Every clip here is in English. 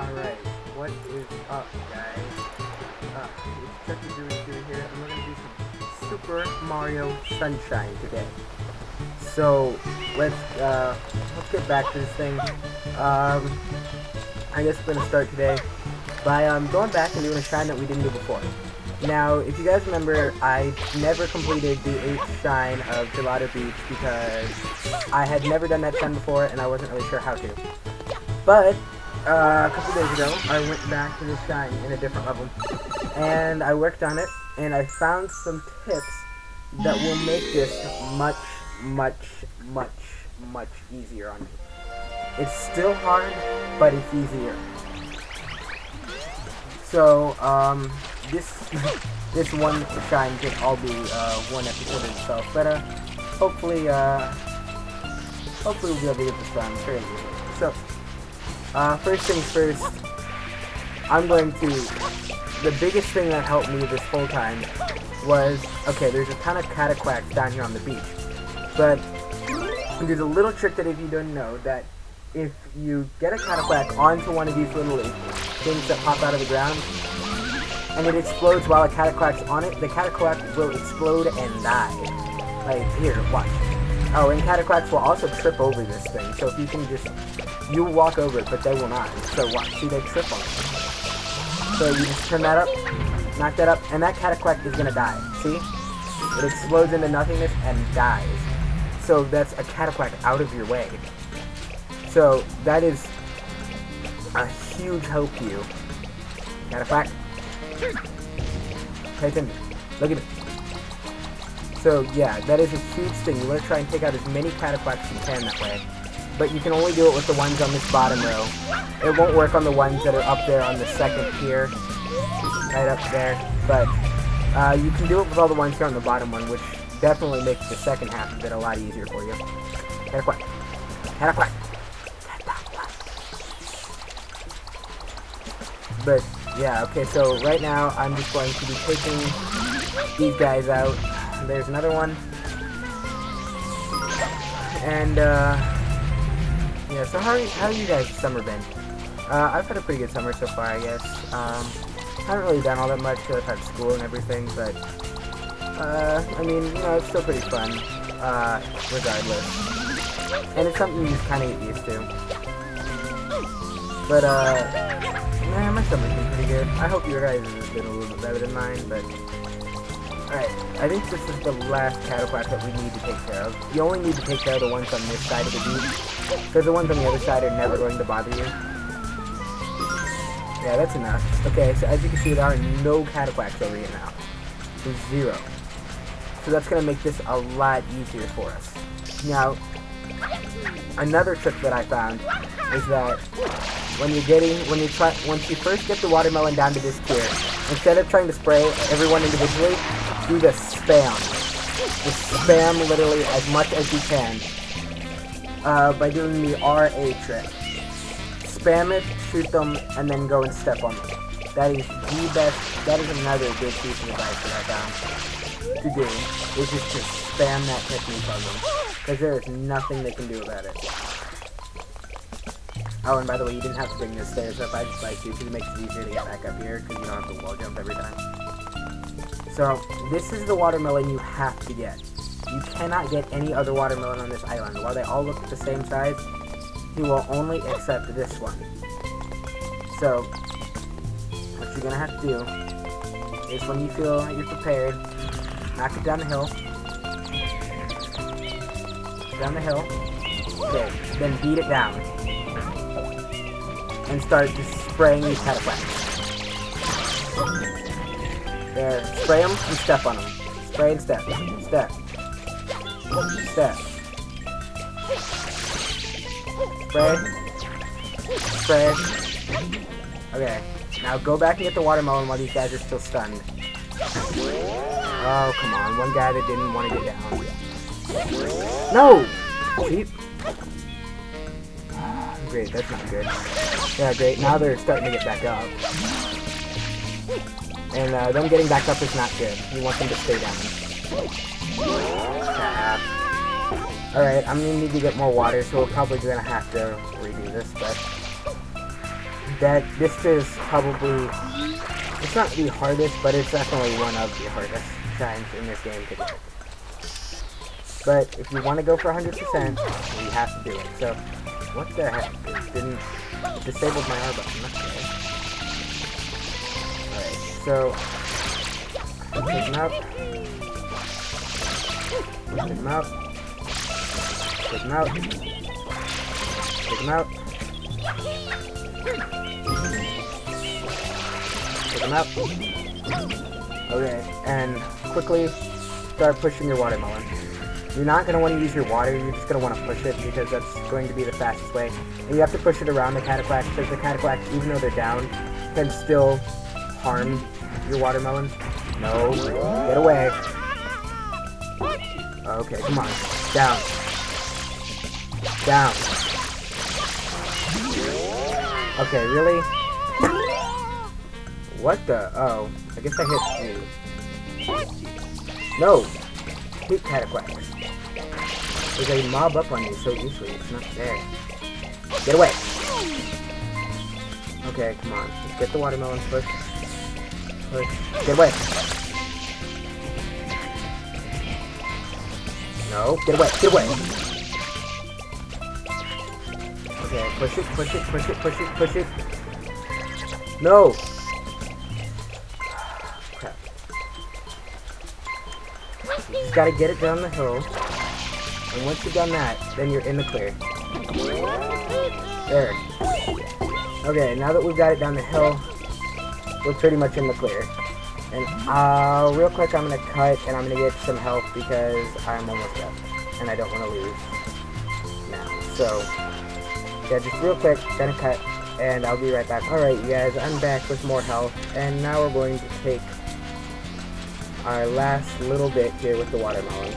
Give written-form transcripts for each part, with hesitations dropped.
Alright, what is up, guys? It's Chucky Dewey here, and we're gonna do some Super Mario Sunshine today. So, let's get back to this thing. I guess we're gonna start today by going back and doing a shine that we didn't do before. Now, if you guys remember, I never completed the 8th shine of Gelato Beach because I had never done that shine before and I wasn't really sure how to. But a couple days ago, I went back to this shine in a different level, and I worked on it, and I found some tips that will make this much easier on me. It's still hard, but it's easier. So, this one shine can all be one episode in itself, but hopefully we'll be able to get this done fairly easily. So, first things first, the biggest thing that helped me this whole time was, okay, there's a ton of cataquacks down here on the beach, but there's a little trick that if you don't know, that if you get a cataquack onto one of these little things that pop out of the ground, and it explodes while a cataquack's on it, the cataquack will explode and die. Like, here, watch. Oh, and cataquacks will also trip over this thing, so if you can just, you will walk over it, but they will not. So watch, see, they trip on it. So you just turn that up, knock that up, and that cataquack is gonna die. See? It explodes into nothingness and dies. So that's a cataquack out of your way. So that is a huge help to you. Cataquack. Pay attention. Look at it. So yeah, that is a huge thing. You want to try and take out as many cataquacks as you can that way. But you can only do it with the ones on this bottom row. It won't work on the ones that are up there on the second tier. Right up there. But you can do it with all the ones here on the bottom one, which definitely makes the second half of it a lot easier for you. Cataquack. Cataquack. But yeah, okay, so right now I'm just going to be taking these guys out. There's another one. And yeah, so how you guys' summer been? I've had a pretty good summer so far, I guess. Haven't really done all that much because I've had school and everything, but I mean, you know, it's still pretty fun, regardless. And it's something you just kind of get used to. But yeah, my summer's been pretty good. I hope your guys' has been a little bit better than mine, but alright, I think this is the last cataquack that we need to take care of. You only need to take care of the ones on this side of the beach, because the ones on the other side are never going to bother you. Yeah, that's enough. Okay, so as you can see, there are no cataquacks over here now. There's 0. So that's going to make this a lot easier for us. Now, another trick that I found is that once you first get the watermelon down to this tier, instead of trying to spray everyone individually, do the spam. Just spam literally as much as you can by doing the RA trick. Spam it, shoot them, and then go and step on them. That is the best, that is another good piece of advice that I found to do, is just to spam that technique on them, because there is nothing they can do about it. Oh, and by the way, you didn't have to bring the stairs up, I just like to, because it makes it easier to get back up here, because you don't have to wall jump every time. So, this is the watermelon you have to get. You cannot get any other watermelon on this island. While they all look the same size, you will only accept this one. So, what you're going to have to do is when you feel that you're prepared, knock it down the hill. Down the hill. Okay, then beat it down. And start just spraying these cataquacks. There, spray them and step on them. Spray and step. Step. Step. Spray. Spray. Okay, now go back and get the watermelon while these guys are still stunned. Oh, come on, one guy that didn't want to get down. No! Cheap. Great, that's not good. Yeah, great, now they're starting to get back up. And them getting back up is not good. You want them to stay down. Alright, I'm gonna need to get more water, so we're probably gonna have to redo this, but this is probably, it's not the hardest, but it's definitely one of the hardest times in this game to get. But if you want to go for 100%, you have to do it. So, what the heck? It disabled my R button. Okay. Alright, so, take him out. Take him out. Take him out. Take him out. Take him out. Okay, and quickly start pushing your watermelon. You're not going to want to use your water, you're just going to want to push it because that's going to be the fastest way. And you have to push it around the cataclax because the cataclax, even though they're down, can still harm your watermelon. No, get away. Okay, come on. Down. Down. Okay, really? What the? Oh, I guess I hit you. No! Hit cataclax. They mob up on you so easily, it's not fair. Get away! Okay, come on. Get the watermelon, push. Push. Get away! No, get away, get away! Okay, push it, push it, push it, push it, push it. No! Crap. You just gotta get it down the hill. And once you've done that, then you're in the clear. There. Okay, now that we've got it down the hill, we're pretty much in the clear. And real quick, I'm gonna cut and I'm gonna get some health because I'm almost up, and I don't want to lose now. So, yeah, just real quick, gonna cut, and I'll be right back. Alright, you guys, I'm back with more health, and now we're going to take our last little bit here with the watermelon.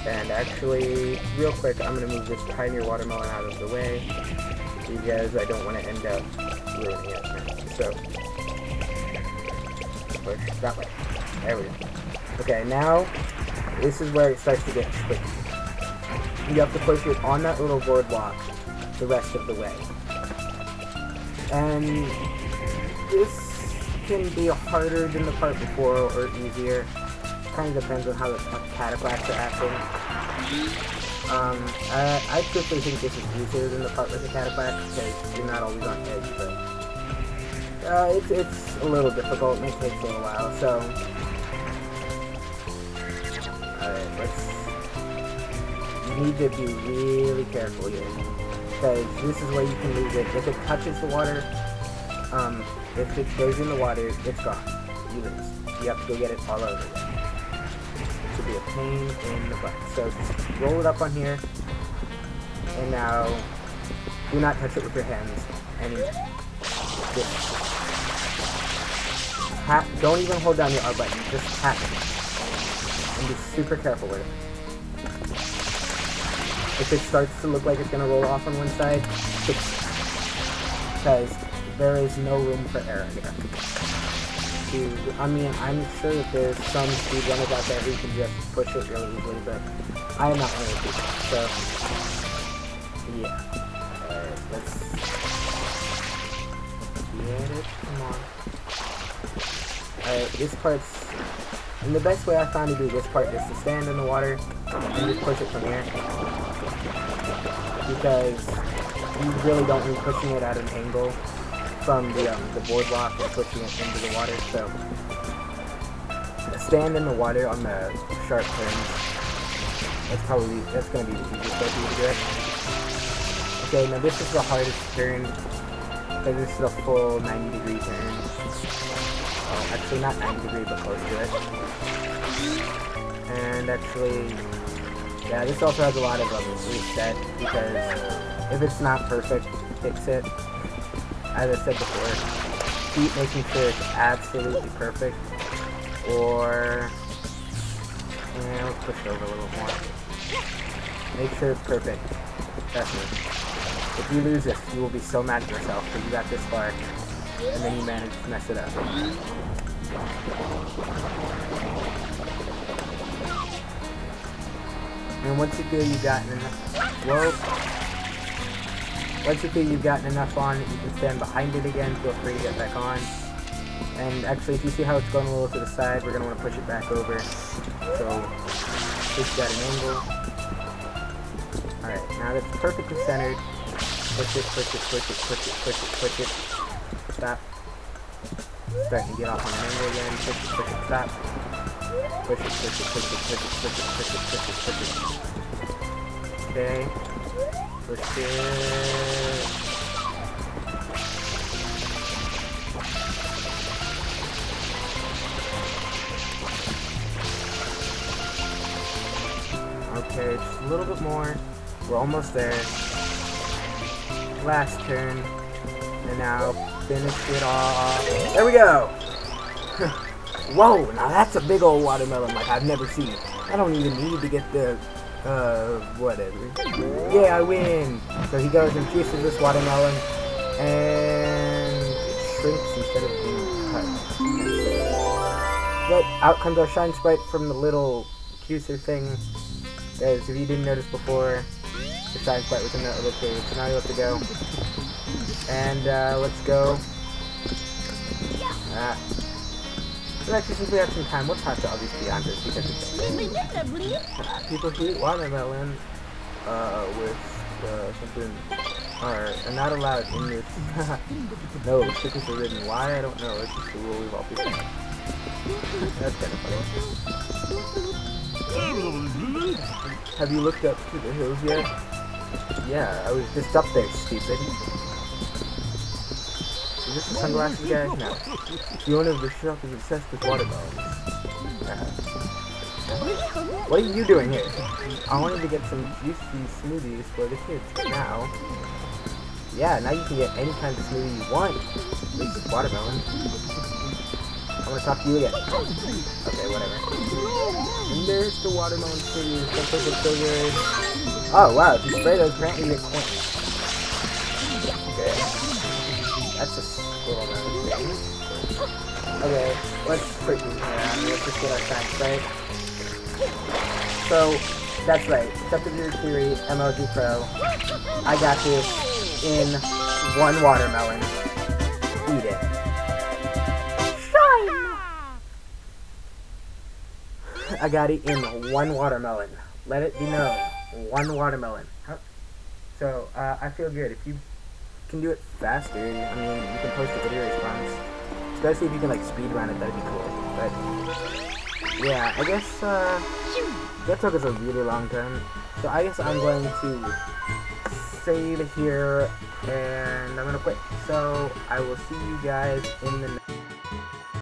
And actually, real quick, I'm going to move this tinier watermelon out of the way because I don't want to end up ruining it. So, push that way. There we go. Okay, now, this is where it starts to get tricky. You have to push it on that little boardwalk the rest of the way. And this can be harder than the part before or easier. Kind of depends on how the cataclax are acting. I truthfully think this is easier than the part with the cataclax because you're not always on edge, but it's a little difficult and it takes a little while. So, alright, you need to be really careful here because this is where you can lose it. If it touches the water, if it goes in the water, it's gone. You lose. You have to go get it all over again. To be a pain in the butt. So just roll it up on here, and now do not touch it with your hands anymore. Don't even hold down your R button, just tap it. And be super careful with it. If it starts to look like it's going to roll off on one side, fix it. Because there is no room for error here. I mean, I'm sure that there's some speedrunners out there who can just push it really easily, but I am not one of those people. So, yeah. Alright, let's get it. Come on. Alright, this part's... And the best way I found to do this part is to stand in the water and just push it from here. Because you really don't need pushing it at an angle from the boardwalk and pushing it into the water, so stand in the water on the sharp turns. That's going to be the easiest way for you to do it. Okay, now this is the hardest turn, because this is a full 90-degree turn. Oh, actually not 90-degree, but close to it. And actually, yeah, this also has a lot of reset, because if it's not perfect, fix it. As I said before, keep making sure it's absolutely perfect, or, yeah, let's push it over a little more. Make sure it's perfect. Trust me. If you lose this, you will be so mad at yourself because you got this far, and then you managed to mess it up. And once you feel you got enough, whoa. Once you feel you've gotten enough on, you can stand behind it again. Feel free to get back on. And actually, if you see how it's going a little to the side, we're going to want to push it back over. So, push that an angle. Alright, now that's perfectly centered. Push it, push it, push it, push it, push it, push it. Stop. Starting to get off on an angle again. Push it, stop. Push it, push it, push it, push it, push it, push it, push it, push it. Okay. Push it. Okay, just a little bit more. We're almost there. Last turn. And now finish it off. There we go! Whoa, now that's a big old watermelon like I've never seen. I don't even need to get the, whatever. Yeah, I win! So he goes and juices this watermelon, and it shrinks instead of being cut. But out comes our Shine Sprite from the little juicer thing. Guys, if you didn't notice before, the Shine Sprite was in that little cave, so now you have to go. And, let's go. So actually, since we have some time, we'll talk to all these Beyonders because it's people who eat watermelon with something are not allowed in this. No, stickers are written. Why? I don't know. It's just the rule we've all been. That's kind of funny. Have you looked up to the hills yet? Yeah, I was just up there, stupid. Is this the sunglasses guy? No. The owner of the shop is obsessed with watermelons. What are you doing here? I wanted to get some juicy smoothies for the kids. Now, yeah, now you can get any kind of smoothie you want. At least it's watermelon. I'm gonna talk to you again. Okay, whatever. And there's the watermelon smoothies. Looks like it's so good. Oh wow, if you spray those, apparently you get coins. Okay. That's a cool amount of things. Okay, let's freaking let's just get our facts right. So, that's right. Except for your theory, MLG Pro. I got this in one watermelon. Eat it. Shine! I got it in one watermelon. Let it be known. One watermelon. So, I feel good. If you can do it faster, I mean, you can post a video response. Especially if you can, like, speed run it, that'd be cool. But, yeah, I guess, that took us a really long time. So I guess I'm going to save here, and I'm gonna quit. So, I will see you guys in the next